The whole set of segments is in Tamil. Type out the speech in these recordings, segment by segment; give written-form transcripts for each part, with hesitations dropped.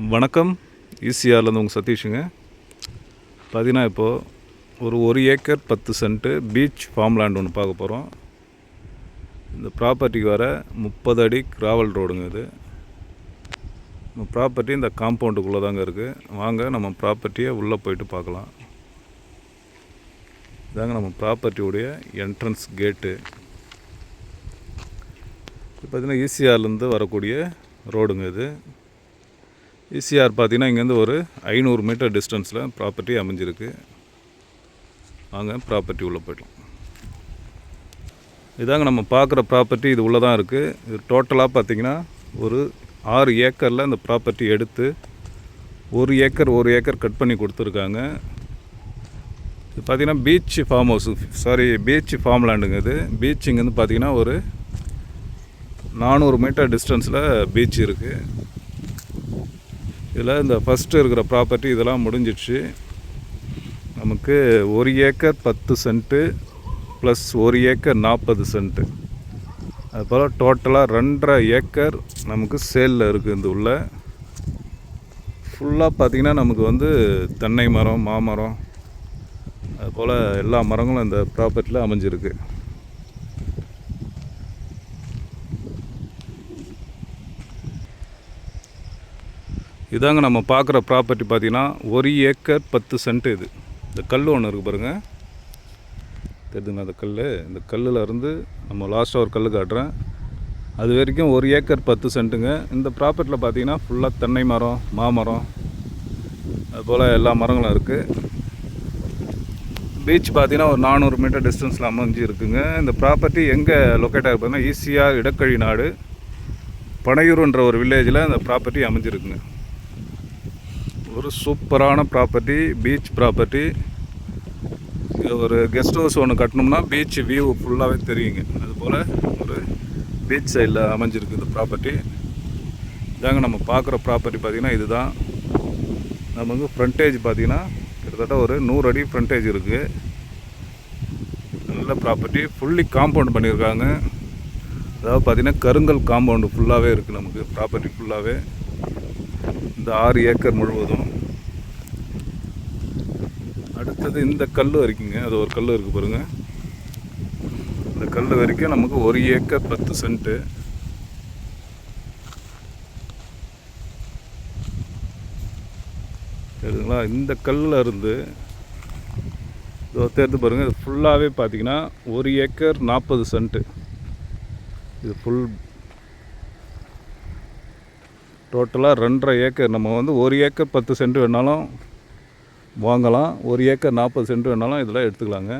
வணக்கம். ஈசிஆர்லேருந்து உங்கள் சதீஷுங்க. பார்த்தீங்கன்னா இப்போது ஒரு acre 10 cent beach farm land ஒன்று பார்க்க போகிறோம். இந்த ப்ராப்பர்ட்டிக்கு வர 30 அடி கிராவல் ரோடுங்க. இது நம்ம ப்ராப்பர்ட்டி இந்த காம்பவுண்டுக்குள்ளே தாங்க இருக்குது. வாங்க நம்ம ப்ராப்பர்ட்டியை உள்ளே போயிட்டு பார்க்கலாம். இதாங்க நம்ம ப்ராப்பர்ட்டியுடைய என்ட்ரன்ஸ் கேட்டு. இது பார்த்திங்கன்னா ஈசிஆர்லேருந்து வரக்கூடிய ரோடுங்க. இது ஈசிஆர் பார்த்திங்கன்னா இங்கேருந்து ஒரு 500 மீட்டர் டிஸ்டன்ஸில் ப்ராப்பர்ட்டி அமைஞ்சிருக்கு. வாங்க ப்ராப்பர்ட்டி உள்ளே போய்டலாம். இதாங்க நம்ம பார்க்குற ப்ராப்பர்ட்டி இது உள்ளே தான் இருக்குது. இது டோட்டலாக பார்த்திங்கன்னா ஒரு 6 ஏக்கரில் இந்த ப்ராப்பர்ட்டி எடுத்து 1 ஏக்கர் கட் பண்ணி கொடுத்துருக்காங்க. இது பார்த்திங்கன்னா beach farm house beach farm லேண்டுங்க. இது பீச் இங்கேருந்து பார்த்திங்கன்னா ஒரு 400 மீட்டர் டிஸ்டன்ஸில் பீச் இருக்குது. இதில் இந்த ஃபஸ்ட்டு இருக்கிற ப்ராப்பர்ட்டி இதெல்லாம் முடிஞ்சிடுச்சு. நமக்கு 1 acre 10 cent plus 1 acre 40 cent, அதுபோல் டோட்டலாக 2.5 ஏக்கர் நமக்கு சேலில் இருக்குது. இந்த உள்ள ஃபுல்லாக பார்த்திங்கன்னா நமக்கு தென்னை மரம், மாமரம், அதுபோல் எல்லா மரங்களும் இந்த ப்ராப்பர்ட்டியில் அமைஞ்சிருக்கு. இதாங்க நம்ம பார்க்குற ப்ராப்பர்ட்டி பார்த்திங்கன்னா 1 ஏக்கர் 10 சென்ட்டு. இது இந்த கல் ஒன்று இருக்குது பாருங்கள், தெரியுதுங்க அந்த கல். இந்த கல்லில் இருந்து நம்ம லாஸ்ட்டாக ஒரு கல் காட்டுறேன், அது வரைக்கும் 1 ஏக்கர் 10 சென்ட்டுங்க. இந்த ப்ராப்பர்ட்டியில் பார்த்திங்கன்னா ஃபுல்லாக தென்னை மரம், மாமரம், அதுபோல் எல்லா மரங்களும் இருக்குது. பீச் பார்த்திங்கன்னா ஒரு 400 மீட்டர் டிஸ்டன்ஸில் அமைஞ்சு இருக்குங்க. இந்த ப்ராப்பர்ட்டி எங்கே லொக்கேட்டாக இருக்குதுன்னா ஈசிஆர் இடக்கழி நாடு பனையூருன்ற ஒரு வில்லேஜில் இந்த ப்ராப்பர்ட்டி அமைஞ்சிருக்குங்க. ஒரு சூப்பரான ப்ராப்பர்ட்டி, பீச் ப்ராப்பர்ட்டி. ஒரு கெஸ்ட் ஹவுஸ் ஒன்று கட்டணும்னா பீச் வியூ ஃபுல்லாகவே தெரியுங்க. அதுபோல் ஒரு பீச் சைடில் அமைஞ்சிருக்கு இந்த ப்ராப்பர்ட்டி. இதாங்க நம்ம பார்க்குற ப்ராப்பர்ட்டி பார்த்திங்கன்னா இதுதான். நமக்கு ஃப்ரண்டேஜ் பார்த்திங்கன்னா கிட்டத்தட்ட ஒரு 100 அடி ஃப்ரண்டேஜ் இருக்குது. நல்ல ப்ராப்பர்ட்டி, ஃபுல்லி காம்பவுண்ட் பண்ணியிருக்காங்க. அதாவது பார்த்திங்கன்னா கருங்கல் காம்பவுண்டு ஃபுல்லாகவே இருக்குது நமக்கு ப்ராப்பர்ட்டி ஃபுல்லாகவே, இந்த 6 ஏக்கர் முழுவதும். அடுத்தது இந்த கல் வரைக்குங்க, அது ஒரு கல் இருக்குது பாருங்கள். இந்த கல் வரைக்கும் நமக்கு 1 ஏக்கர் 10 சென்ட்டு. சரிங்களா? இந்த கல்லில் இருந்து தேர்ந்து பாருங்கள், இது ஃபுல்லாகவே பார்த்திங்கன்னா 1 ஏக்கர் 40 சென்ட்டு. இது ஃபுல் டோட்டலாக 2.5 ஏக்கர். நம்ம 1 ஏக்கர் 10 சென்ட் வேணாலும் வாங்கலாம், 1 ஏக்கர் 40 சென்ட் வேணாலும் இதெல்லாம் எடுத்துக்கலாங்க.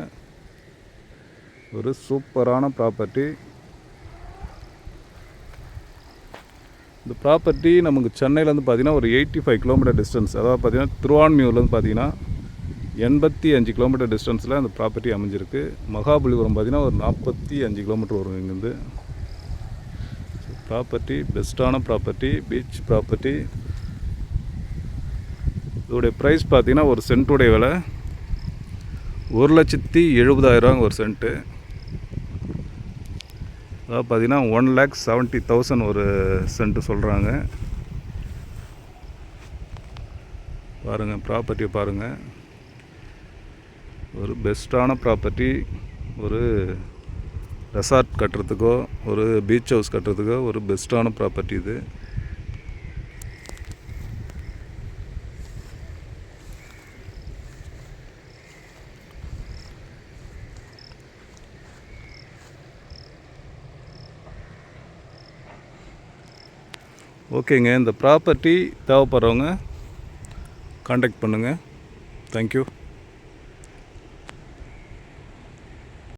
ஒரு சூப்பரான ப்ராப்பர்ட்டி. இந்த ப்ராப்பர்ட்டி நமக்கு சென்னையிலேருந்து பார்த்திங்கன்னா ஒரு 85 கிலோமீட்டர் டிஸ்டன்ஸ், அதாவது பார்த்திங்கன்னா திருவான்மியூர்லேருந்து பார்த்திங்கன்னா 85 கிலோமீட்டர் டிஸ்டன்ஸில் அந்த ப்ராப்பர்ட்டி அமைஞ்சிருக்கு. மகாபலிபுரம் பார்த்திங்கன்னா ஒரு 45 கிலோமீட்டர் வரும் இங்கேருந்து. ப்ராப்பர்ட்டி பெஸ்ட்டான ப்ராப்பர்ட்டி, பீச் ப்ராப்பர்ட்டி. இதோடைய ப்ரைஸ் பார்த்திங்கன்னா ஒரு சென்ட்டுடைய விலை 1,70,000 ஒரு சென்ட்டு. அதாவது பார்த்திங்கன்னா 1,70,000 ஒரு சென்ட்டு சொல்கிறாங்க. பாருங்கள் ப்ராப்பர்ட்டியை பாருங்கள், ஒரு பெஸ்ட்டான ப்ராப்பர்ட்டி. ஒரு ரெசார்ட் கட்டுறதுக்கோ ஒரு பீச் ஹவுஸ் கட்டுறதுக்கோ ஒரு பெஸ்ட்டான ப்ராப்பர்ட்டி இது. ஓகேங்க, இந்த ப்ராப்பர்ட்டி தேவைப்படுறவங்க கான்டாக்ட் பண்ணுங்கள். தேங்க்யூ.